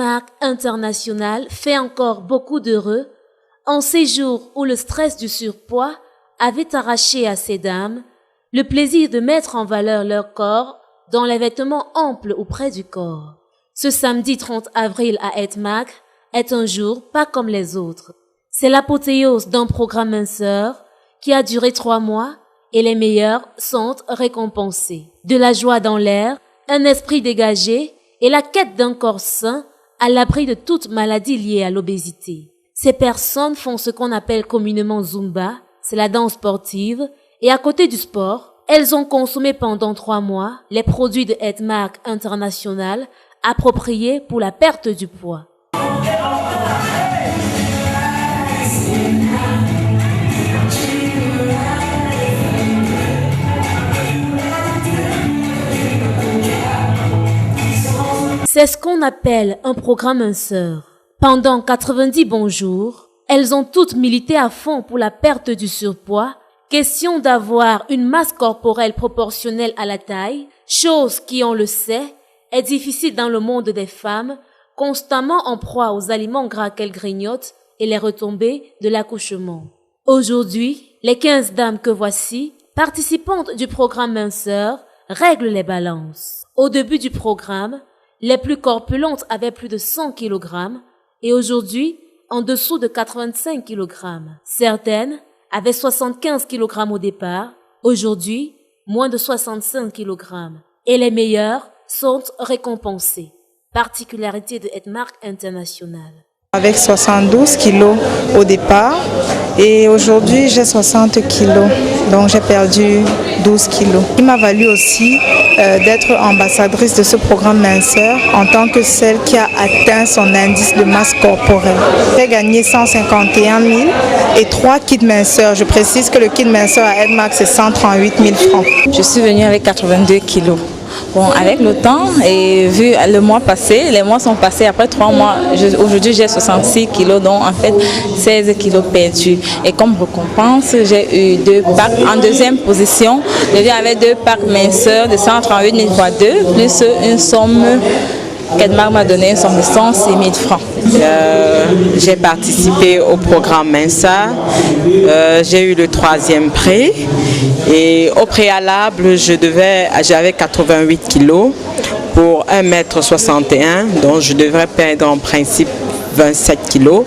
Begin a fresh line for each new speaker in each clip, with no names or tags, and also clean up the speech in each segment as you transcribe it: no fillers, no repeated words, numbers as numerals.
Edmark International fait encore beaucoup d'heureux en ces jours où le stress du surpoids avait arraché à ces dames le plaisir de mettre en valeur leur corps dans les vêtements amples ou près du corps. Ce samedi 30 avril à Edmark est un jour pas comme les autres. C'est l'apothéose d'un programme minceur qui a duré 3 mois et les meilleurs sont récompensés. De la joie dans l'air, un esprit dégagé et la quête d'un corps sain à l'abri de toute maladie liée à l'obésité. Ces personnes font ce qu'on appelle communément Zumba, c'est la danse sportive, et à côté du sport, elles ont consommé pendant 3 mois les produits de Edmark International appropriés pour la perte du poids. C'est ce qu'on appelle un programme minceur. Pendant 90 bons jours, elles ont toutes milité à fond pour la perte du surpoids, question d'avoir une masse corporelle proportionnelle à la taille, chose qui, on le sait, est difficile dans le monde des femmes, constamment en proie aux aliments gras qu'elles grignotent et les retombées de l'accouchement. Aujourd'hui, les 15 dames que voici, participantes du programme minceur, règlent les balances. Au début du programme, les plus corpulentes avaient plus de 100 kg et aujourd'hui, en dessous de 85 kg. Certaines avaient 75 kg au départ, aujourd'hui, moins de 65 kg. Et les meilleures sont récompensées. Particularité de Edmark International.
Avec 72 kilos au départ et aujourd'hui j'ai 60 kilos, donc j'ai perdu 12 kilos. Il m'a valu aussi d'être ambassadrice de ce programme minceur en tant que celle qui a atteint son indice de masse corporelle. J'ai gagné 151 000 et 3 kits minceurs. Je précise que le kit minceur à Edmark c'est 138 000 francs.
Je suis venue avec 82 kilos. Bon, avec le temps et vu le mois passé, les mois sont passés après 3 mois. Aujourd'hui, j'ai 66 kilos, donc en fait 16 kilos perdus. Et comme récompense, j'ai eu 2 packs en deuxième position. Je viens avec 2 packs minceurs de 138 000 fois 2, plus une somme qu'Edmark m'a donné, une somme de 106 000 francs.
J'ai participé au programme Mensa, j'ai eu le 3e prix et au préalable j'avais 88 kilos pour 1,61 m, donc je devrais perdre en principe 27 kilos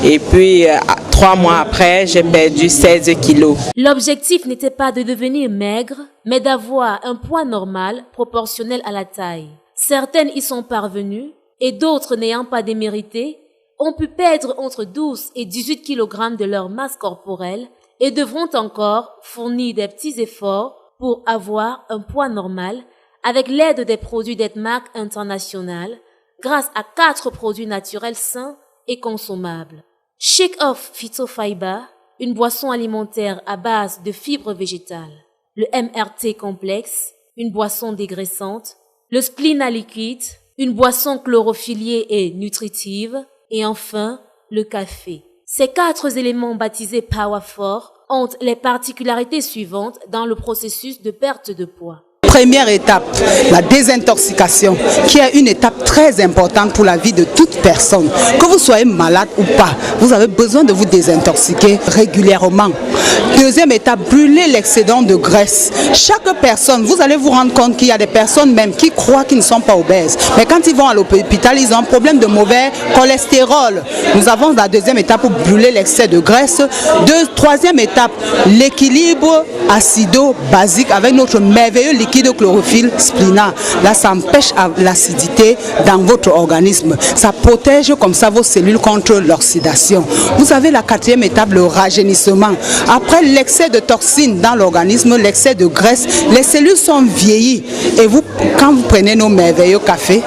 et puis 3 mois après j'ai perdu 16 kilos.
L'objectif n'était pas de devenir maigre, mais d'avoir un poids normal proportionnel à la taille. Certaines y sont parvenues et d'autres n'ayant pas démérité ont pu perdre entre 12 et 18 kg de leur masse corporelle et devront encore fournir des petits efforts pour avoir un poids normal avec l'aide des produits d'Edmark International grâce à 4 produits naturels sains et consommables. Shake Off Phytofiber, une boisson alimentaire à base de fibres végétales. Le MRT Complexe, une boisson dégraissante. Le Splina liquide, une boisson chlorophyllée et nutritive, et enfin, le café. Ces 4 éléments baptisés Power4 ont les particularités suivantes dans le processus de perte de poids.
Première étape, la désintoxication, qui est une étape très importante pour la vie de toute personne. Que vous soyez malade ou pas, vous avez besoin de vous désintoxiquer régulièrement. Deuxième étape, brûler l'excédent de graisse. Chaque personne, vous allez vous rendre compte qu'il y a des personnes même qui croient qu'ils ne sont pas obèses. Mais quand ils vont à l'hôpital, ils ont un problème de mauvais cholestérol. Nous avons la deuxième étape pour brûler l'excès de graisse. Troisième étape, l'équilibre acido-basique avec notre merveilleux liquide de chlorophylle Splina. Là, ça empêche l'acidité dans votre organisme. Ça protège comme ça vos cellules contre l'oxydation. Vous avez la 4e étape, le rajeunissement. Après l'excès de toxines dans l'organisme, l'excès de graisse, les cellules sont vieillies. Et vous, quand vous prenez nos merveilleux cafés,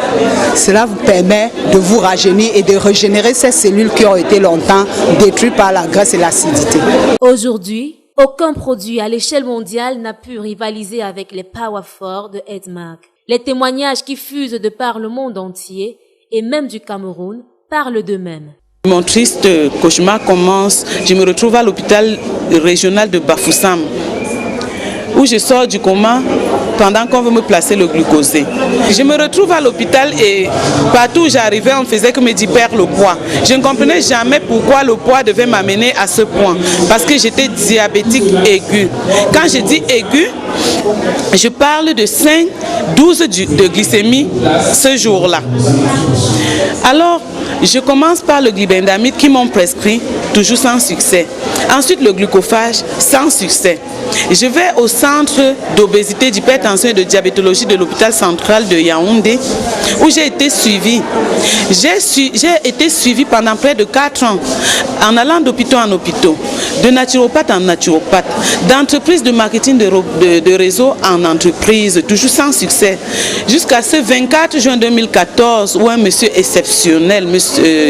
cela vous permet de vous rajeunir et de régénérer ces cellules qui ont été longtemps détruites par la graisse et l'acidité.
Aujourd'hui, aucun produit à l'échelle mondiale n'a pu rivaliser avec les Power4 de Edmark. Les témoignages qui fusent de par le monde entier, et même du Cameroun, parlent d'eux-mêmes.
Mon triste cauchemar commence, je me retrouve à l'hôpital régional de Bafoussam, où je sors du coma pendant qu'on veut me placer le glucosé. Je me retrouve à l'hôpital et partout où j'arrivais, on faisait que me dire perdre le poids. Je ne comprenais jamais pourquoi le poids devait m'amener à ce point. Parce que j'étais diabétique aiguë. Quand je dis aiguë, je parle de 5, 12 de glycémie ce jour-là. Alors, je commence par le glibendamide qui m'ont prescrit, toujours sans succès. Ensuite, le glucophage, sans succès. Je vais au centre d'obésité, d'hypertension et de diabétologie de l'hôpital central de Yaoundé, où j'ai été suivie. J'ai été suivie pendant près de 4 ans, en allant d'hôpital en hôpital, de naturopathe en naturopathe, d'entreprise de marketing de réseau en entreprise, toujours sans succès. Jusqu'à ce 24 juin 2014, où un monsieur exceptionnel,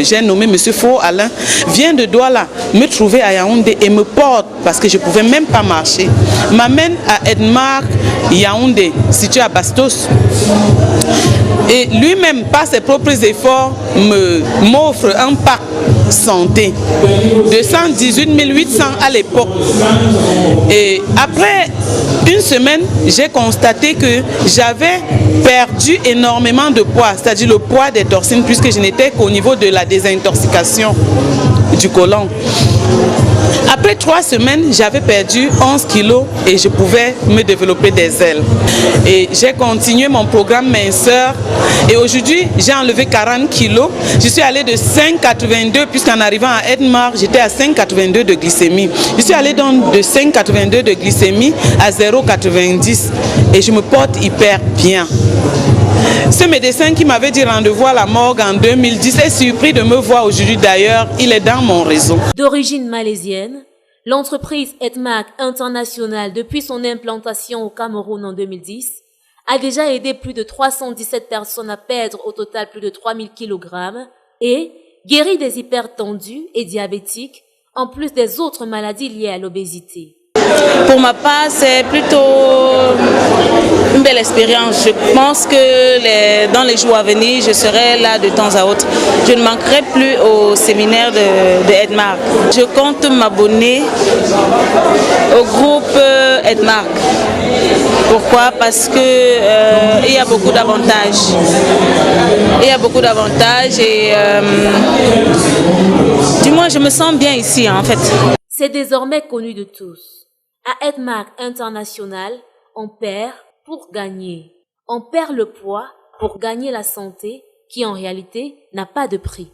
j'ai nommé monsieur Faux Alain, vient de Douala me trouver à Yaoundé et me porte, parce que je ne pouvais même pas marcher, m'amène à Edmark, Yaoundé, situé à Bastos. Et lui-même, par ses propres efforts, m'offre un pack santé de 118 800 à l'époque. Et après une semaine, j'ai constaté que j'avais perdu énormément de poids, c'est-à-dire le poids des toxines, puisque je n'étais qu'au niveau de la désintoxication du côlon. Après 3 semaines, j'avais perdu 11 kilos et je pouvais me développer des ailes. Et j'ai continué mon programme minceur et aujourd'hui, j'ai enlevé 40 kilos. Je suis allée de 5,82 puisqu'en arrivant à Edmark, j'étais à 5,82 de glycémie. Je suis allée donc de 5,82 de glycémie à 0,90 et je me porte hyper bien. Ce médecin qui m'avait dit rendez-vous à la morgue en 2010 est surpris de me voir aujourd'hui d'ailleurs, il est dans mon réseau.
D'origine malaisienne, l'entreprise Edmark International, depuis son implantation au Cameroun en 2010, a déjà aidé plus de 317 personnes à perdre au total plus de 3000 kg et guéri des hypertendus et diabétiques, en plus des autres maladies liées à l'obésité.
Pour ma part, c'est plutôt une belle expérience. Je pense que dans les jours à venir, je serai là de temps à autre. Je ne manquerai plus au séminaire de Edmark. Je compte m'abonner au groupe Edmark. Pourquoi? Parce que il y a beaucoup d'avantages. Il y a beaucoup d'avantages et du moins je me sens bien ici en fait.
C'est désormais connu de tous. À Edmark International, on perd pour gagner. On perd le poids pour gagner la santé qui en réalité n'a pas de prix.